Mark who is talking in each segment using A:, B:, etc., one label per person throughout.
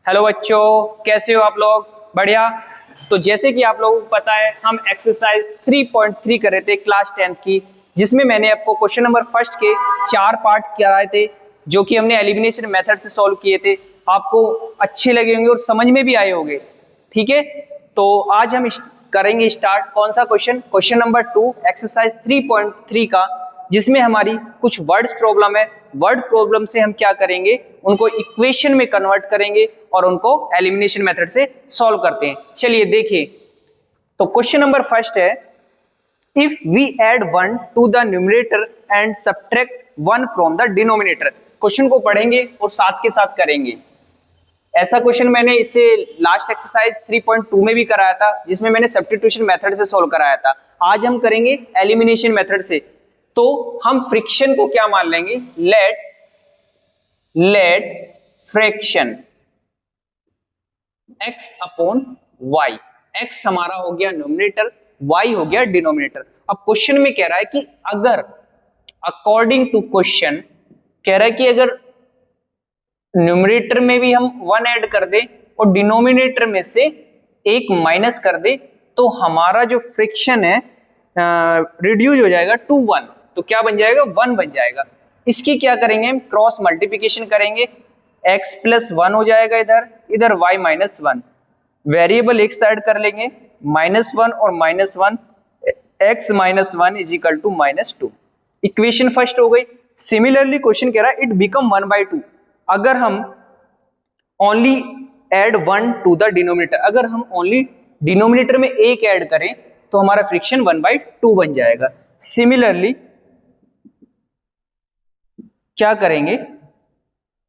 A: Hello बच्चों, कैसे हो आप लोग? बढ़िया। तो जैसे कि आप लोगों को पता है, हम एक्सरसाइज 3.3 कर रहे थे क्लास 10th की, जिसमें मैंने आपको क्वेश्चन नंबर फर्स्ट के 4 पार्ट कराए थे, जो कि हमने एलिमिनेशन मेथड से सॉल्व किए थे। आपको अच्छे लगे होंगे और समझ में भी आए होंगे। ठीक है, तो आज हम करेंगे स्टार्ट। कौन सा क्वेश्चन? क्वेश्चन नंबर 2 एक्सरसाइज 3.3 का, जिसमें हमारी कुछ वर्ड्स प्रॉब्लम है। वर्ड प्रॉब्लम से हम क्या करेंगे, उनको इक्वेशन में कन्वर्ट करेंगे और उनको एलिमिनेशन मेथड से सॉल्व करते हैं। चलिए देखिए, तो क्वेश्चन नंबर फर्स्ट है, if we add 1 to the numerator and subtract 1 from the denominator. Question को पढ़ेंगे और साथ के साथ करेंगे। ऐसा क्वेश्चन मैंने इससे लास्ट एक्सरसाइज 3.2 में भी कराया था, जिसमें मैंने सब्स्टिट्यूशन मेथड से सॉल्व कराया था। आज हम करेंगे एलिमिनेशन मेथड से। तो हम फ्रिक्शन को क्या मान लेंगे? Let fraction x upon y। x हमारा हो गया न्यूमरेटर, y हो गया डिनोमिनेटर। अब क्वेश्चन में कह रहा है कि अगर अकॉर्डिंग टू क्वेश्चन कह रहा है कि अगर न्यूमरेटर में भी हम 1 ऐड कर दें और डिनोमिनेटर में से एक माइनस कर दे, तो हमारा जो फ्रिक्शन है रिड्यूस हो जाएगा टू 1। तो क्या बन जाएगा? 1 बन जाएगा। इसकी क्या करेंगे हम? क्रॉस मल्टीप्लिकेशन करेंगे। x प्लस 1 हो जाएगा इधर, इधर y माइनस 1। वेरिएबल एक साइड कर लेंगे, -1 और -1, x minus 1 is equal to -2। Equation first हो गई। सिमिलरली क्वेश्चन कह रहा है इट बिकम 1/2। अगर हम only add 1 to the denominator, अगर हम ओनली डिनोमिनेटर में एक ऐड करें तो हमारा फ्रिक्शन 1/2 बन जाएगा। सिमिलरली क्या करेंगे,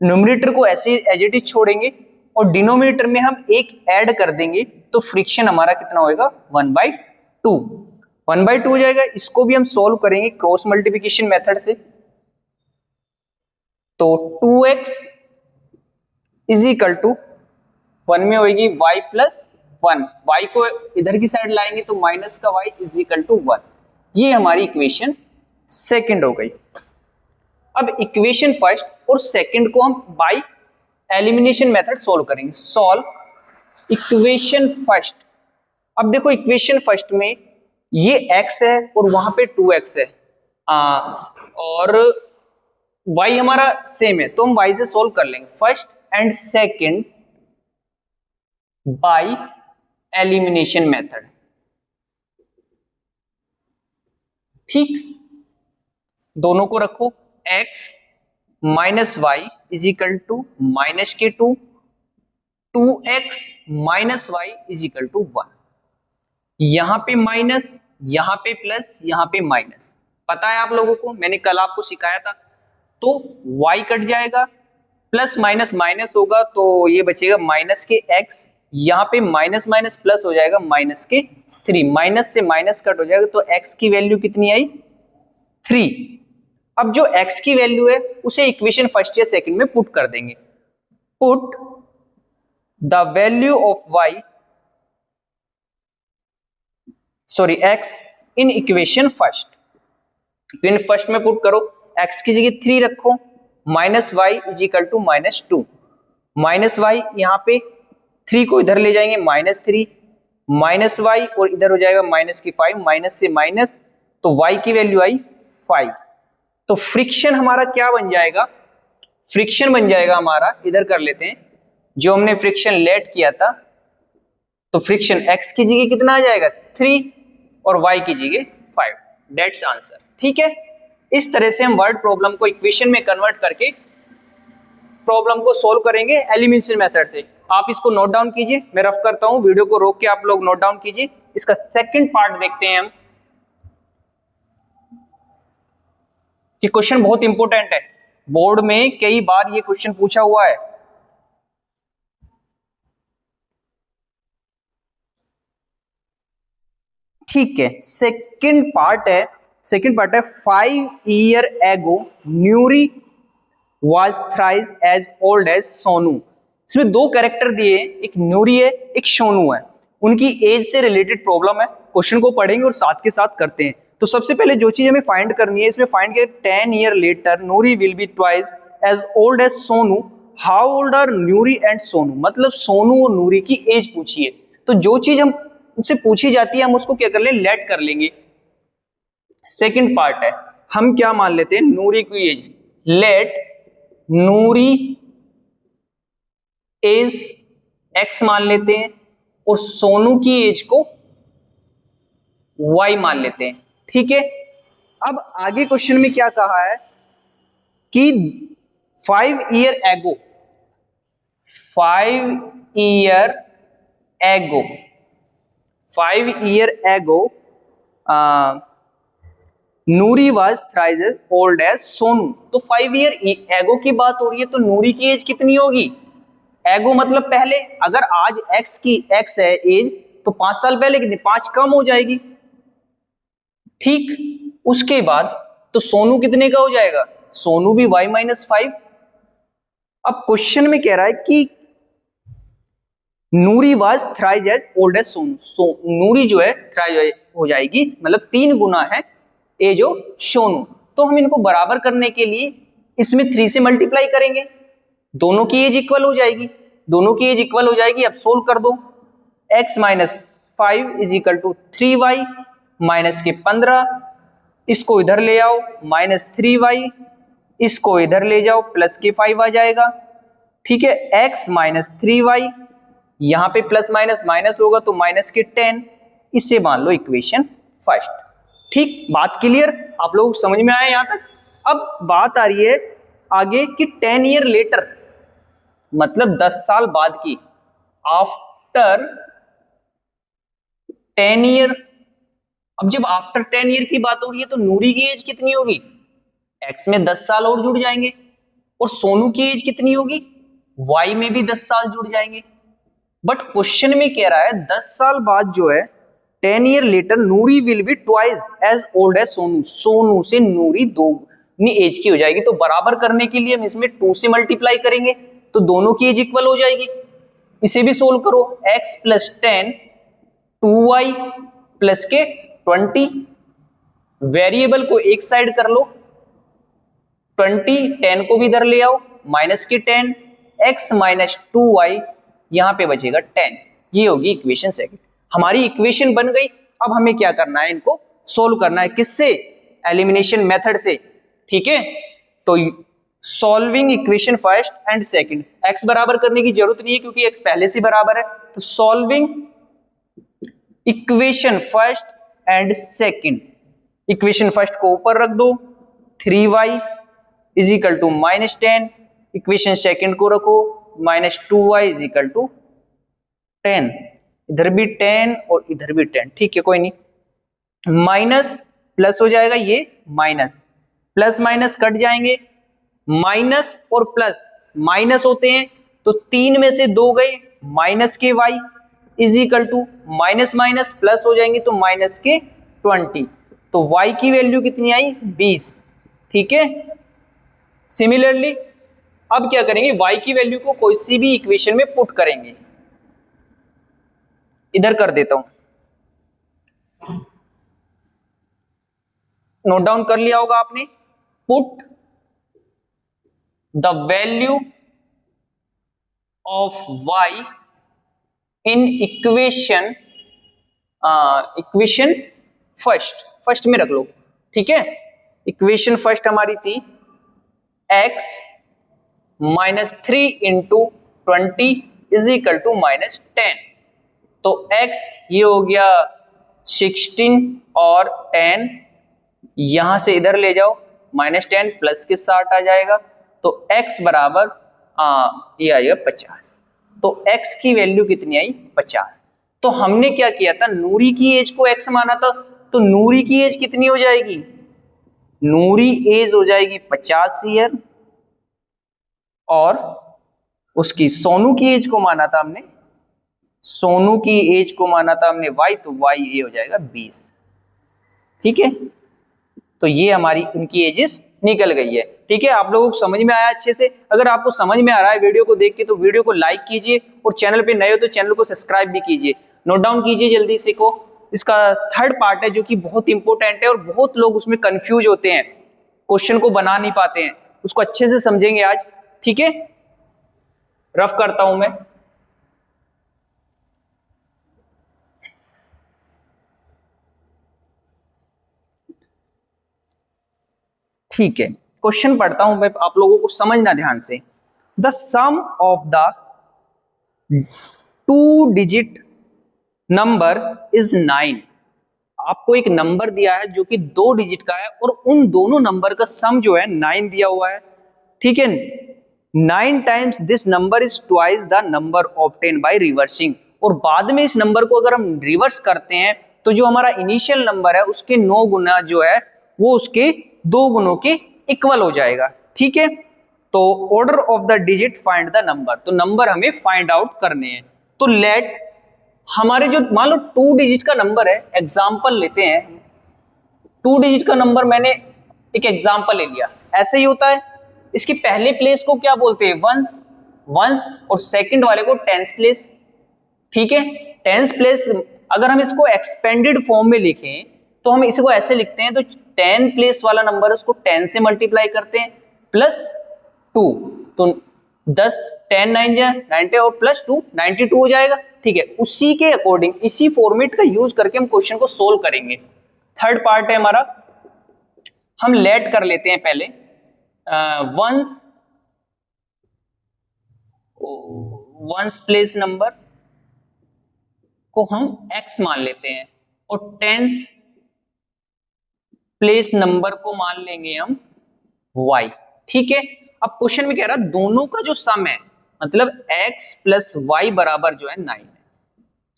A: न्यूमरेटर को ऐसे एज इट इज छोड़ेंगे और डिनोमिनेटर में हम एक ऐड कर देंगे, तो फ्रिक्शन हमारा कितना होएगा? 1/2। 1/2 हो जाएगा। इसको भी हम सॉल्व करेंगे क्रॉस मल्टीप्लिकेशन मेथड से। तो 2x इज इक्वल टू 1 में होगी y प्लस 1। y को इधर की साइड लाएंगे तो माइनस का y इज इक्वल टू 1। ये हमारी इक्वेशन सेकंड हो गई। अब इक्वेशन फर्स्ट और सेकंड को हम बाय एलिमिनेशन मेथड सॉल्व करेंगे। Solve equation first. अब देखो, इक्वेशन फर्स्ट में ये x है और वहां पे 2x है, और y हमारा सेम है, तो हम y से सॉल्व कर लेंगे first and second by elimination method. ठीक, दोनों को रखो। x minus y is equal to minus के 2, 2x minus y is equal to 1। यहां पे माइनस, यहां पे प्लस, यहां पे माइनस। पता है आप लोगों को, मैंने कल आपको सिखाया था। तो y कट जाएगा, प्लस माइनस माइनस होगा, तो ये बचेगा माइनस के x। यहाँ पे माइनस माइनस प्लस हो जाएगा माइनस के 3। माइनस से माइनस कट हो जाएगा, तो x की वैल्यू कितनी आई? 3। अब जो x की वैल्यू है उसे इक्वेशन फर्स्ट या सेकंड में पुट कर देंगे। Put the value of y, sorry x in equation first. Equation first में पुट करो, x की जगह 3 रखो, minus y is equal to -2। Minus y यहाँ पे 3 को इधर ले जाएंगे, -3 माइनस वाई, और इधर हो जाएगा माइनस की 5, माइनस से माइनस, तो y की वैल्यू आई 5। तो फ्रिक्शन हमारा क्या बन जाएगा? फ्रिक्शन बन जाएगा हमारा, इधर कर लेते हैं, जो हमने फ्रिक्शन लेट किया था, तो फ्रिक्शन x की जगह कितना आ जाएगा? 3 और y की जगह 5। That's answer. ठीक है, इस तरह से हम वर्ड प्रॉब्लम को इक्वेशन में कन्वर्ट करके प्रॉब्लम को सॉल्व करेंगे एलिमिनेशन मेथड से। आप इसको नोट डाउन कीजिए, मैं रफ करता हूं, वीडियो को रोक के आप लोग नोट डाउन कीजिए। इसका सेकंड पार्ट देखते हैं हम, कि क्वेश्चन बहुत इंपॉर्टेंट है, बोर्ड में कई बार ये क्वेश्चन पूछा हुआ है। ठीक है, सेकंड पार्ट है 5 year ago Nyuri was thrice as old as Sonu. इसमें दो कैरेक्टर दिए, एक न्यूरी है, एक सोनू है। उनकी एज से रिलेटेड प्रॉब्लम है। क्वेश्चन को पढ़ेंगे और साथ के साथ करते हैं। तो सबसे पहले जो चीज हमें फाइंड करनी है, इसमें फाइंड किया 10 year later Noori will be twice as old as Sonu how old are Noori and Sonu, मतलब सोनू और नूरी की एज पूछी है। तो जो चीज हम उनसे पूछी जाती है हम उसको क्या कर लें, लेट कर लेंगे। सेकंड पार्ट है, हम क्या मान लेते हैं, नूरी की एज, लेट नूरी एज एक्स मान लेते हैं और सोनू की एज को वाई मान लेते हैं। ठीक है, अब आगे क्वेश्चन में क्या कहा है कि 5 ईयर एगो, 5 ईयर एगो, 5 year ago Noori was thrice as old as Sonu. तो 5 ईयर एगो की बात हो रही है, तो नूरी की एज कितनी होगी, एगो मतलब पहले, अगर आज एक्स की एक्स है एज, तो 5 साल पहले कितनी, 5 कम हो जाएगी। ठीक, उसके बाद तो सोनू कितने का हो जाएगा, सोनू भी y-5। अब क्वेश्चन में कह रहा है कि Noori was thrice as old as Sonu, Noori जो है थ्राइस हो जाएगी, मतलब 3 गुना है एज ऑफ सोनू। तो हम इनको बराबर करने के लिए इसमें 3 से मल्टीप्लाई करेंगे, दोनों की एज इक्वल हो जाएगी, दोनों की एज इक्वल हो जाएगी। अब सोल्व कर दो, x - 5 is equal to 3y minus के 15, इसको इधर ले आओ -3y, इसको इधर ले जाओ प्लस के 5 आ जाएगा। ठीक है, x - 3y, यहां पे प्लस माइनस माइनस होगा तो माइनस के 10, इससे मान लो इक्वेशन फर्स्ट। ठीक, बात क्लियर, आप लोग समझ में आए यहां तक। अब बात आ रही है आगे कि 10 ईयर लेटर, मतलब 10 साल बाद की, आफ्टर 10 ईयर। अब जब आफ्टर 10 ईयर की बात हो रही है तो नूरी की एज कितनी होगी, एक्स में 10 साल और जुड़ जाएंगे, और सोनू की एज कितनी होगी, वाई में भी 10 साल जुड़ जाएंगे। बट क्वेश्चन में कह रहा है 10 साल बाद जो है 10 year later Noori will be twice as old as Sonu, Sonu से नूरी दोगुनी एज की हो जाएगी। तो बराबर करने के लिए हम इसमें 2 से मल्टीप्लाई करेंगे तो दोनों की एज इक्वल हो जाएगी। इसे भी सोल्व करो, x + 10 2y प्लस के 20, वेरिएबल को एक साइड कर लो, 20 10 को भी इधर ले आओ माइनस के 10, x - 2y, यहां पे बचेगा 10। ये होगी इक्वेशन सेकंड। हमारी इक्वेशन बन गई। अब हमें क्या करना है, इनको सोल्व करना है, किससे, एलिमिनेशन मेथड से। ठीक है, तो solving equation first and second, x बराबर करने की जरूरत नहीं है क्योंकि x पहले से बराबर है। तो solving equation first and second, equation first को ऊपर रख दो, 3y is equal to -10, equation second को रखो -2y इज इक्वल टू 10, इधर भी 10 और इधर भी 10। ठीक है, कोई नहीं, माइनस प्लस हो जाएगा, ये माइनस प्लस माइनस कट जाएंगे, माइनस और प्लस माइनस होते हैं तो 3 में से 2 गए, माइनस के y is equal to minus minus plus हो जाएंगे तो माइनस के 20, तो y की वैल्यू कितनी आई, 20। ठीक है, सिमिलरली अब क्या करेंगे, y की वैल्यू को कोई सी भी इक्वेशन में पुट करेंगे, इधर कर देता हूं, नोट डाउन कर लिया होगा आपने, put the value of y in equation, equation first में रख लो। ठीक है, इक्वेशन फर्स्ट हमारी थी x - 3 × 20 इज इक्वल टू -10, तो x ये हो गया 16 और 10, यहां से इधर ले जाओ -10 प्लस के 60 आ जाएगा, तो x बराबर ये आ जाएगा 50। तो x की वैल्यू कितनी आई, 50। तो हमने क्या किया था, नूरी की एज को x माना था, तो नूरी की एज कितनी हो जाएगी, नूरी एज हो जाएगी 50 ईयर, और उसकी सोनू की एज को माना था हमने, सोनू की एज को माना था हमने y, तो y ये हो जाएगा 20। ठीक है, तो ये हमारी उनकी एजेस निकल गई है। ठीक है, आप लोगों को समझ में आया अच्छे से। अगर आपको समझ में आ रहा है वीडियो को देख के तो वीडियो को लाइक कीजिए, और चैनल पे नए हो तो चैनल को सब्सक्राइब भी कीजिए। नोट डाउन कीजिए जल्दी से को, इसका थर्ड पार्ट है जो कि बहुत इंपॉर्टेंट है और बहुत लोग उसमें कंफ्यूज होते हैं, क्वेश्चन को बना नहीं पाते हैं, उसको अच्छे से समझेंगे आज। ठीक है, रफ करता हूं मैं। ठीक है, क्वेश्चन पढ़ता हूं मैं, आप लोगों को समझना ध्यान से। The sum of the 2 digit number is 9। आपको एक नंबर दिया है जो कि 2 डिजिट का है और उन दोनों नंबर का सम जो है 9 दिया हुआ है। ठीक है, 9 times this number is twice the number obtain by reversing. और बाद में इस नंबर को अगर हम रिवर्स करते हैं तो जो हमारा इनिशियल नंबर है उसके 9 गुना जो है वो उसके 2 गुणों के इक्वल हो जाएगा। ठीक है, तो order of the digit find the number, तो नंबर हमें फाइंड आउट करने हैं। तो लेट हमारे जो मान लो 2 डिजिट का नंबर है, एग्जाम्पल लेते हैं। 2 डिजिट का नंबर मैंने एक एग्जाम्पल ले लिया, ऐसे ही होता है। इसके पहले प्लेस को क्या बोलते हैं, वंस, वंस, और सेकंड वाले को टेंस प्लेस। ठीक है, टेंस प्लेस अगर हम इसको एक्सपेंडेड फॉर्म में लिखें तो हम इसको ऐसे लिखते हैं, तो 10 प्लेस वाला नंबर है उसको 10 से मल्टीप्लाई करते हैं प्लस 2, तो 10 10 9 90 और प्लस 2 92 हो जाएगा। ठीक है, उसी के अकॉर्डिंग इसी फॉर्मेट का यूज करके हम क्वेश्चन को सोल्व करेंगे। थर्ड पार्ट है हमारा, हम लेट कर लेते हैं पहले। वंस प्लेस नंबर को हम x मान लेते हैं और टेंस प्लेस नंबर को मान लेंगे हम y। ठीक है, अब क्वेश्चन में कह रहा है दोनों का जो सम है, मतलब x प्लस वाई बराबर जो है 9 है,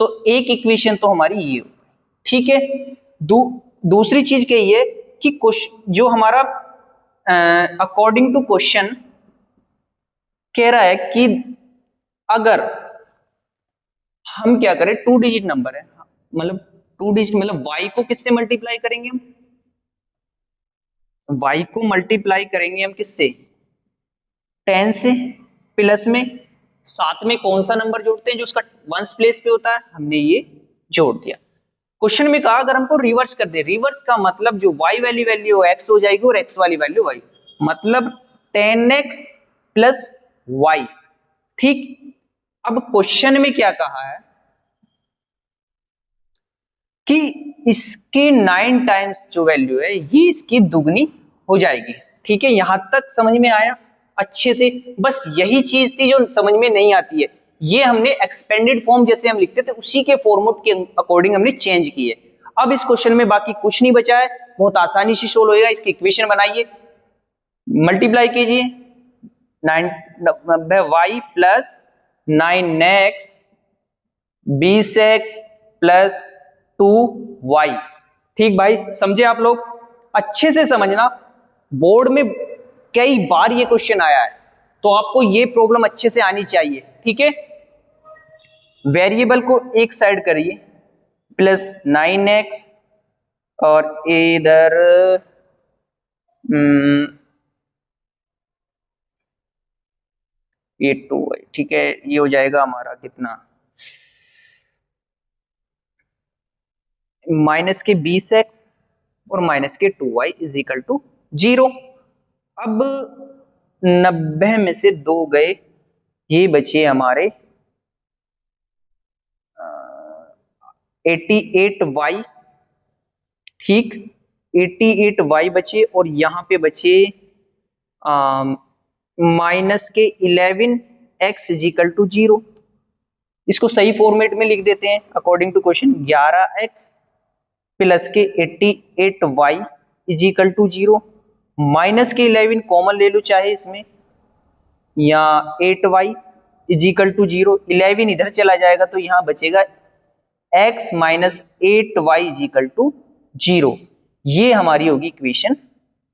A: तो एक इक्वेशन तो हमारी ये हो। ठीक है, दूसरी चीज क्या है कि जो हमारा अकॉर्डिंग टू क्वेश्चन कह रहा है कि अगर हम क्या करें, 2 डिजिट नंबर है, मतलब 2 डिजिट मतलब y को किससे मल्टीप्लाई करेंगे हम, y को मल्टीप्लाई करेंगे हम किससे, 10 से, प्लस में साथ में कौन सा नंबर जोड़ते हैं जो उसका वंस प्लेस पे होता है, हमने ये जोड़ दिया। क्वेश्चन में कहा अगर हमको रिवर्स कर दे, रिवर्स का मतलब जो y वाली वैल्यू x हो जाएगी और x वाली वैल्यू y, मतलब 10x प्लस y। ठीक, अब क्वेश्चन में क्या कहा है कि इसकी 9 टाइम्स जो वैल्यू है ये इसकी दुगनी हो जाएगी। ठीक है, यहां तक समझ में आया अच्छे से। बस यही चीज थी जो समझ में नहीं आती है, ये हमने एक्सपेंडेड फॉर्म जैसे हम लिखते थे उसी के फॉर्मेट के अकॉर्डिंग हमने चेंज की है। अब इस क्वेश्चन में बाकी कुछ नहीं बचा है, बहुत आसानी से सोल्व होएगा। इसकी इक्वेशन बनाइए, मल्टीप्लाई कीजिए 9 Y plus 9x 20x plus 2y। ठीक भाई, समझे आप लोग, अच्छे से समझना, बोर्ड में कई बार ये क्वेश्चन आया है तो आपको ये प्रॉब्लम अच्छे से आनी चाहिए। ठीक है, वेरिएबल को एक साइड करिए प्लस 9x और इधर ये 2y। ठीक है, ये हो जाएगा हमारा कितना, माइनस के 20x और माइनस के 2y इज इक्वल टू 0। अब 90 में से 2 गए, ये बचे हमारे 88y। ठीक, 88y बचे और यहां पे बचे माइनस के 11x इज इक्वल टू 0। इसको सही फॉर्मेट में लिख देते हैं according to question, 11x plus के 88y is equal to 0, minus के 11 कॉमन ले लो चाहे इसमें, या 8y इज इक्वल टू 0, 11 इधर चला जाएगा तो यहां बचेगा x minus 8y is equal to 0। ये हमारी होगी इक्वेशन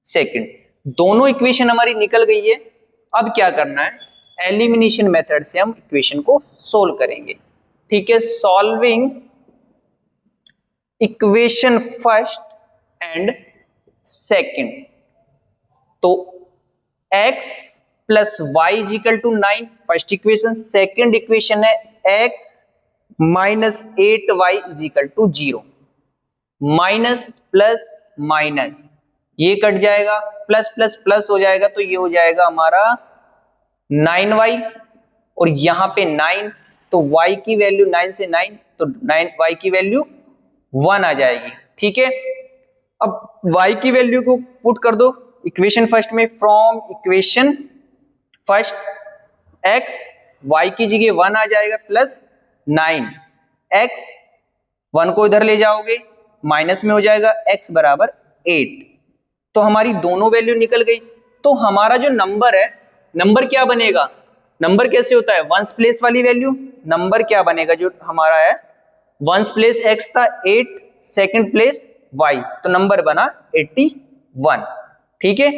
A: सेकंड। दोनों इक्वेशन हमारी निकल गई है। अब क्या करना है, एलिमिनेशन मेथड से हम इक्वेशन को सोल्व करेंगे। ठीक है, solving equation first and second, तो x plus y is equal to 9 first equation, second equation है x minus 8y is equal to 0। Minus plus minus ये कट जाएगा, प्लस प्लस प्लस हो जाएगा, तो ये हो जाएगा हमारा 9y और यहाँ पे 9, तो y की वैल्यू 9 से 9, तो 9 y की वैल्यू 1 आ जाएगी। ठीक है, अब y की वैल्यू को पुट कर दो इक्वेशन फर्स्ट में, from equation first x, y की जगह 1 आ जाएगा प्लस 9 x, 1 को इधर ले जाओगे माइनस में हो जाएगा x बराबर 8। तो हमारी दोनों वैल्यू निकल गई। तो हमारा जो नंबर है, नंबर क्या बनेगा, नंबर कैसे होता है, वंस प्लेस वाली वैल्यू, नंबर क्या बनेगा जो हमारा है, वंस प्लेस x था 8, सेकंड प्लेस y, तो नंबर बना 81। ठीक है,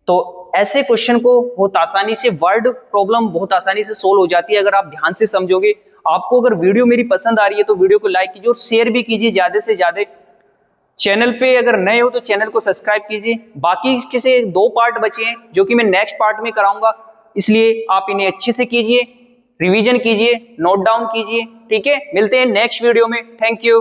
A: तो ऐसे क्वेश्चन को बहुत आसानी से, वर्ड प्रॉब्लम बहुत आसानी से सोल्व हो जाती है अगर आप ध्यान से समझोगे। आपको अगर वीडियो मेरी पसंद आ रही है तो वीडियो को लाइक कीजिए और शेयर भी कीजिए ज्यादा से ज्यादा। चैनल पे अगर नए हो तो चैनल को सब्सक्राइब कीजिए। बाकी इसके से 2 पार्ट बचे हैं जो कि मैं नेक्स्ट पार्ट में कराऊंगा, इसलिए आप इन्हें अच्छे से कीजिए, रिवीजन कीजिए, नोट डाउन कीजिए। ठीक है, मिलते हैं नेक्स्ट वीडियो में। Thank you.